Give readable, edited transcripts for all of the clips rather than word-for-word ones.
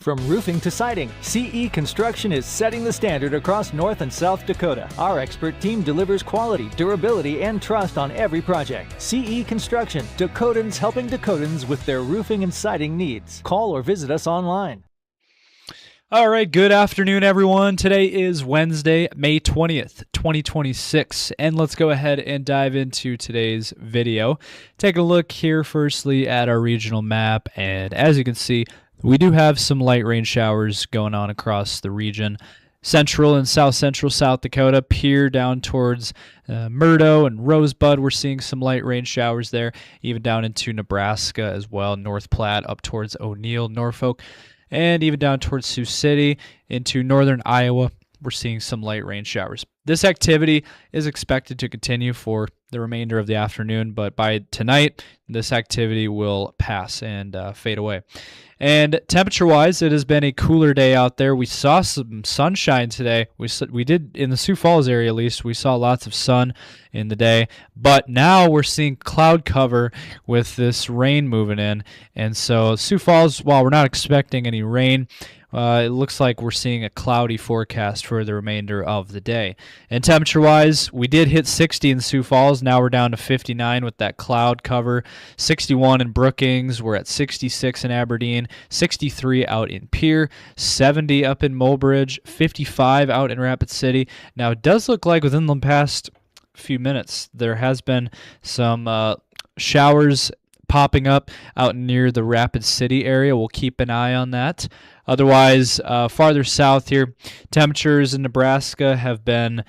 From roofing to siding, CE Construction is setting the standard across North and South Dakota. Our expert team delivers quality, durability, and trust on every project. CE Construction, Dakotans helping Dakotans with their roofing and siding needs. Call or visit us online. All right, good afternoon, everyone. Today is Wednesday, May 20th, 2026, and let's go ahead and dive into today's video. Take a look here firstly at our regional map, and as you can see, we do have some light rain showers going on across the region. Central and south central South Dakota, Pierre down towards Murdo and Rosebud, we're seeing some light rain showers there, even down into Nebraska as well, North Platte up towards O'Neill, Norfolk, and even down towards Sioux City into northern Iowa, we're seeing some light rain showers. This activity is expected to continue for the remainder of the afternoon, but by tonight, this activity will pass and fade away. And temperature-wise, it has been a cooler day out there. We saw some sunshine today. We did, in the Sioux Falls area at least, we saw lots of sun in the day. But now we're seeing cloud cover with this rain moving in. And so Sioux Falls, while we're not expecting any rain, it looks like we're seeing a cloudy forecast for the remainder of the day. And temperature-wise, we did hit 60 in Sioux Falls. Now we're down to 59 with that cloud cover. 61 in Brookings. We're at 66 in Aberdeen. 63 out in Pierre. 70 up in Mobridge. 55 out in Rapid City. Now, it does look like within the past few minutes there has been some showers popping up out near the Rapid City area. We'll keep an eye on that. Otherwise, farther south here, temperatures in Nebraska have been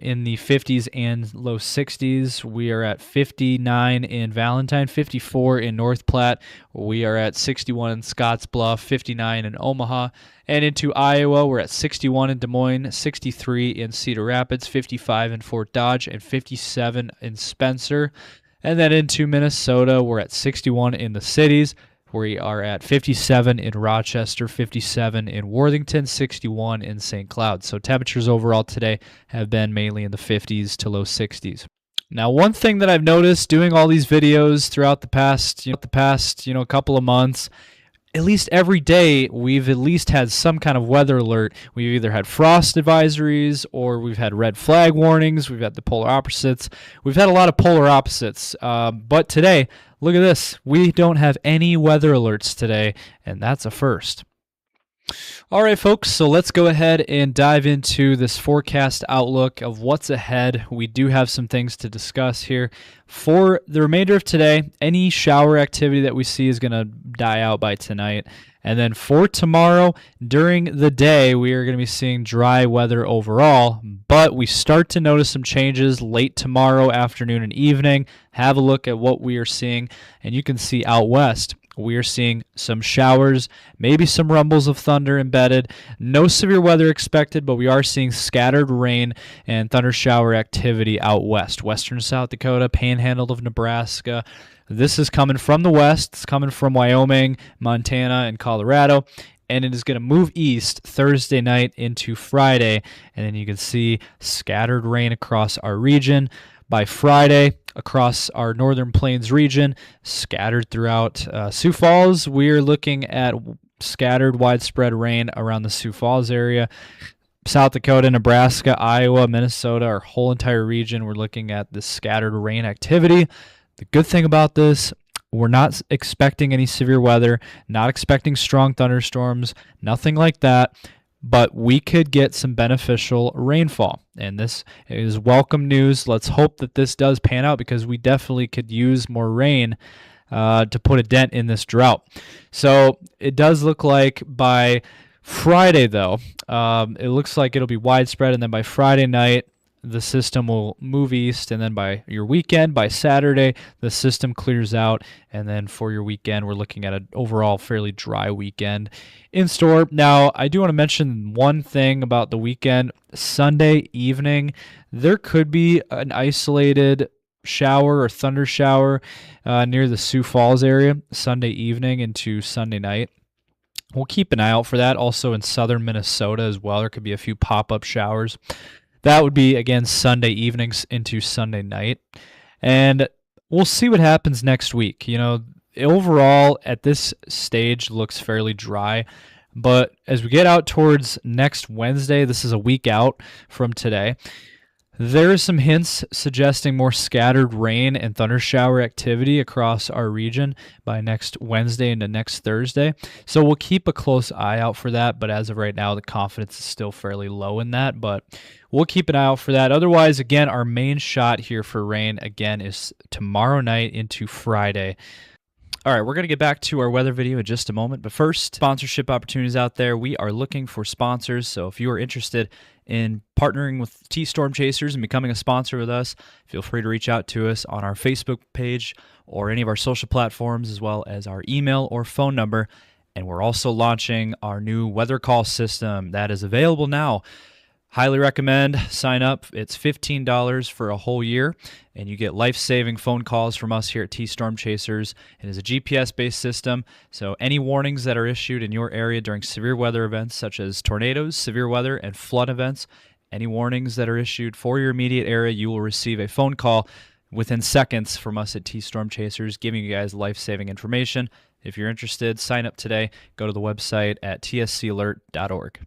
in the 50s and low 60s. We are at 59 in Valentine, 54 in North Platte. We are at 61 in Scottsbluff, 59 in Omaha. And into Iowa, we're at 61 in Des Moines, 63 in Cedar Rapids, 55 in Fort Dodge, and 57 in Spencer. And then into Minnesota, we're at 61 in the cities. We are at 57 in Rochester, 57 in Worthington, 61 in St. Cloud. So temperatures overall today have been mainly in the 50s to low 60s. Now, one thing that I've noticed doing all these videos throughout the past couple of months, at least every day, we've at least had some kind of weather alert. We've either had frost advisories or we've had red flag warnings. We've had the polar opposites. We've had a lot of polar opposites. But today, look at this. We don't have any weather alerts today, and that's a first. All right, folks, so let's go ahead and dive into this forecast outlook of what's ahead. We do have some things to discuss here. For the remainder of today, any shower activity that we see is going to die out by tonight. And then for tomorrow, during the day, we are going to be seeing dry weather overall, but we start to notice some changes late tomorrow afternoon and evening. Have a look at what we are seeing, and you can see out west, we are seeing some showers, maybe some rumbles of thunder embedded. No severe weather expected, but we are seeing scattered rain and thunder shower activity out west. Western South Dakota, panhandle of Nebraska. This is coming from the west. It's coming from Wyoming, Montana, and Colorado. And it is going to move east Thursday night into Friday. And then you can see scattered rain across our region. By Friday, across our Northern Plains region, scattered throughout Sioux Falls. We're looking at scattered widespread rain around the Sioux Falls area. South Dakota, Nebraska, Iowa, Minnesota, our whole entire region, we're looking at this scattered rain activity. The good thing about this, we're not expecting any severe weather, not expecting strong thunderstorms, nothing like that. But we could get some beneficial rainfall, and this is welcome news. Let's hope that this does pan out because we definitely could use more rain to put a dent in this drought. So it does look like by Friday, though, it looks like it'll be widespread, and then by Friday night, the system will move east, and then by your weekend, by Saturday, the system clears out, and then for your weekend, we're looking at an overall fairly dry weekend in store. Now, I do want to mention one thing about the weekend. Sunday evening, there could be an isolated shower or thunder shower near the Sioux Falls area Sunday evening into Sunday night. We'll keep an eye out for that. Also in southern Minnesota as well, there could be a few pop-up showers. That would be, again, Sunday evenings into Sunday night. And we'll see what happens next week. You know, overall, at this stage, looks fairly dry. But as we get out towards next Wednesday, this is a week out from today, there are some hints suggesting more scattered rain and thundershower activity across our region by next Wednesday into next Thursday. So we'll keep a close eye out for that, but as of right now, the confidence is still fairly low in that, but we'll keep an eye out for that. Otherwise, again, our main shot here for rain, again, is tomorrow night into Friday. All right, we're going to get back to our weather video in just a moment, but first, sponsorship opportunities out there. We are looking for sponsors, so if you are interested in partnering with T-Storm Chasers and becoming a sponsor with us, feel free to reach out to us on our Facebook page or any of our social platforms, as well as our email or phone number. And we're also launching our new weather call system that is available now. Highly recommend. Sign up. It's $15 for a whole year, and you get life-saving phone calls from us here at T-Storm Chasers. It is a GPS-based system, so any warnings that are issued in your area during severe weather events such as tornadoes, severe weather, and flood events, any warnings that are issued for your immediate area, you will receive a phone call within seconds from us at T-Storm Chasers, giving you guys life-saving information. If you're interested, sign up today. Go to the website at tscalert.org.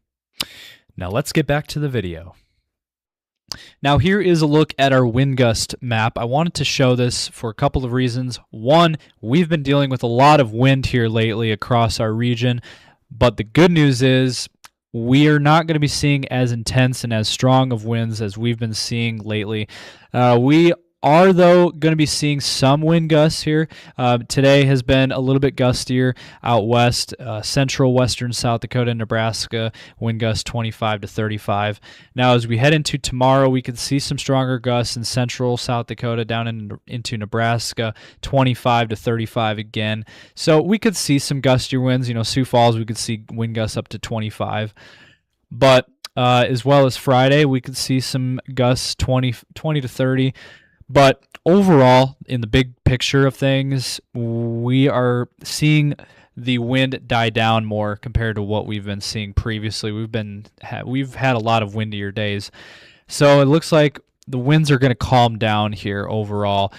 Now let's get back to the video. Now here is a look at our wind gust map. I wanted to show this for a couple of reasons. One, we've been dealing with a lot of wind here lately across our region, but the good news is we are not going to be seeing as intense and as strong of winds as we've been seeing lately. We are, though, going to be seeing some wind gusts here. Today has been a little bit gustier out west, central, western South Dakota, and Nebraska, wind gusts 25 to 35. Now, as we head into tomorrow, we could see some stronger gusts in central South Dakota down into Nebraska, 25 to 35 again. So we could see some gustier winds. Sioux Falls, we could see wind gusts up to 25. But as well as Friday, we could see some gusts 20 to 30. But overall, in the big picture of things, we are seeing the wind die down more compared to what we've been seeing previously. We've had a lot of windier days. So it looks like the winds are going to calm down here overall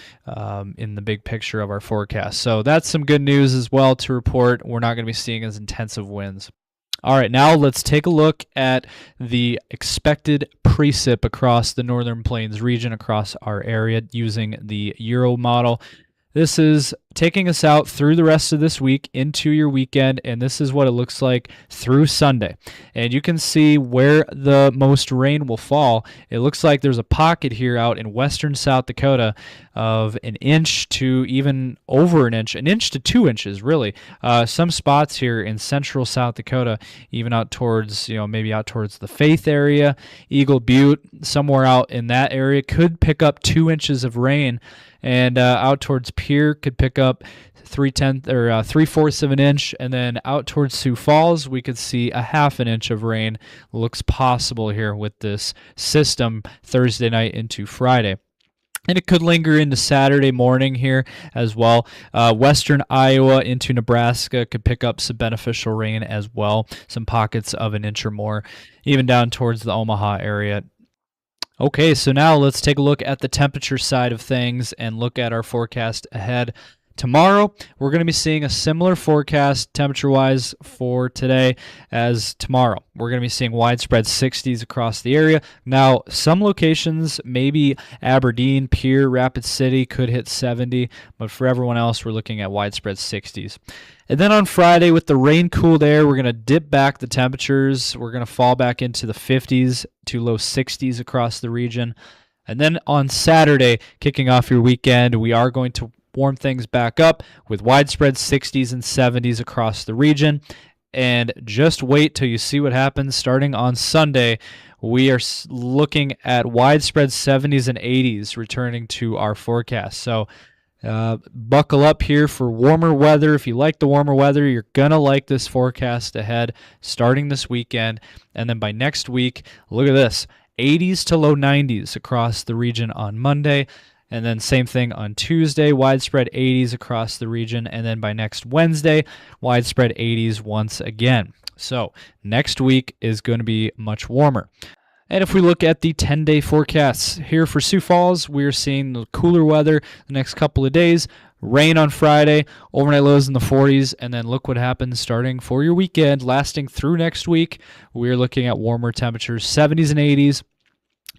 in the big picture of our forecast. So that's some good news as well to report. We're not going to be seeing as intensive winds. All right, now let's take a look at the expected precip across the Northern Plains region, across our area, using the Euro model. This is taking us out through the rest of this week into your weekend, and this is what it looks like through Sunday. And you can see where the most rain will fall. It looks like there's a pocket here out in western South Dakota of an inch to even over an inch to 2 inches, really. Some spots here in central South Dakota, even out towards, maybe out towards the Faith area, Eagle Butte, somewhere out in that area, could pick up 2 inches of rain. And out towards Pierre could pick up 3/4 of an inch, and then out towards Sioux Falls we could see a 1/2 inch of rain. Looks possible here with this system Thursday night into Friday. And it could linger into Saturday morning here as well. Western Iowa into Nebraska could pick up some beneficial rain as well, some pockets of an inch or more, even down towards the Omaha area. Okay, so now let's take a look at the temperature side of things and look at our forecast ahead. Tomorrow, we're going to be seeing a similar forecast temperature-wise for today as tomorrow. We're going to be seeing widespread 60s across the area. Now, some locations, maybe Aberdeen, Pierre, Rapid City, could hit 70, but for everyone else, we're looking at widespread 60s. And then on Friday, with the rain-cooled air, we're going to dip back the temperatures. We're going to fall back into the 50s to low 60s across the region. And then on Saturday, kicking off your weekend, we are going to warm things back up with widespread 60s and 70s across the region. And just wait till you see what happens starting on Sunday. We are looking at widespread 70s and 80s returning to our forecast. So buckle up here for warmer weather. If you like the warmer weather, you're going to like this forecast ahead starting this weekend. And then by next week, look at this, 80s to low 90s across the region on Monday. And then same thing on Tuesday, widespread 80s across the region. And then by next Wednesday, widespread 80s once again. So next week is going to be much warmer. And if we look at the 10-day forecasts here for Sioux Falls, we're seeing the cooler weather the next couple of days. Rain on Friday, overnight lows in the 40s, and then look what happens starting for your weekend, lasting through next week. We're looking at warmer temperatures, 70s and 80s.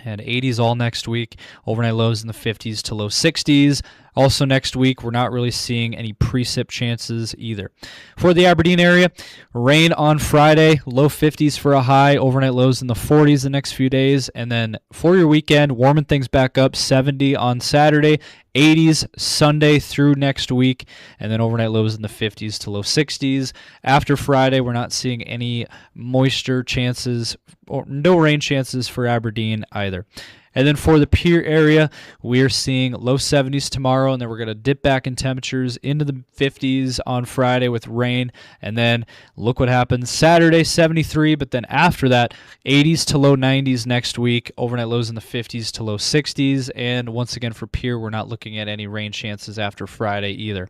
And 80s all next week, overnight lows in the 50s to low 60s. Also next week, we're not really seeing any precip chances either. For the Aberdeen area, rain on Friday, low 50s for a high, overnight lows in the 40s the next few days. And then for your weekend, warming things back up, 70 on Saturday, 80s Sunday through next week, and then overnight lows in the 50s to low 60s. After Friday, we're not seeing any moisture chances or no rain chances for Aberdeen either. And then for the Pierre area, we're seeing low 70s tomorrow, and then we're going to dip back in temperatures into the 50s on Friday with rain. And then look what happens Saturday, 73, but then after that, 80s to low 90s next week, overnight lows in the 50s to low 60s. And once again for Pierre, we're not looking at any rain chances after Friday either.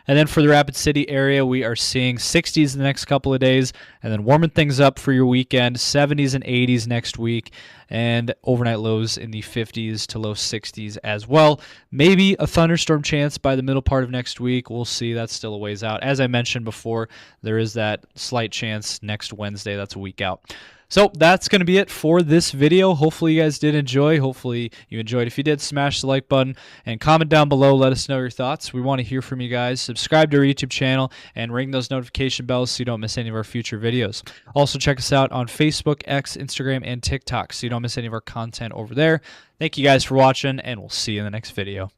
And then for the Rapid City area, we are seeing 60s in the next couple of days, and then warming things up for your weekend, 70s and 80s next week, and overnight lows in the 50s to low 60s as well. Maybe a thunderstorm chance by the middle part of next week. We'll see. That's still a ways out. As I mentioned before, there is that slight chance next Wednesday. That's a week out. So that's going to be it for this video. Hopefully you guys did enjoy. Hopefully you enjoyed. If you did, smash the like button and comment down below. Let us know your thoughts. We want to hear from you guys. Subscribe to our YouTube channel and ring those notification bells so you don't miss any of our future videos. Also check us out on Facebook, X, Instagram, and TikTok so you don't miss any of our content over there. Thank you guys for watching, and we'll see you in the next video.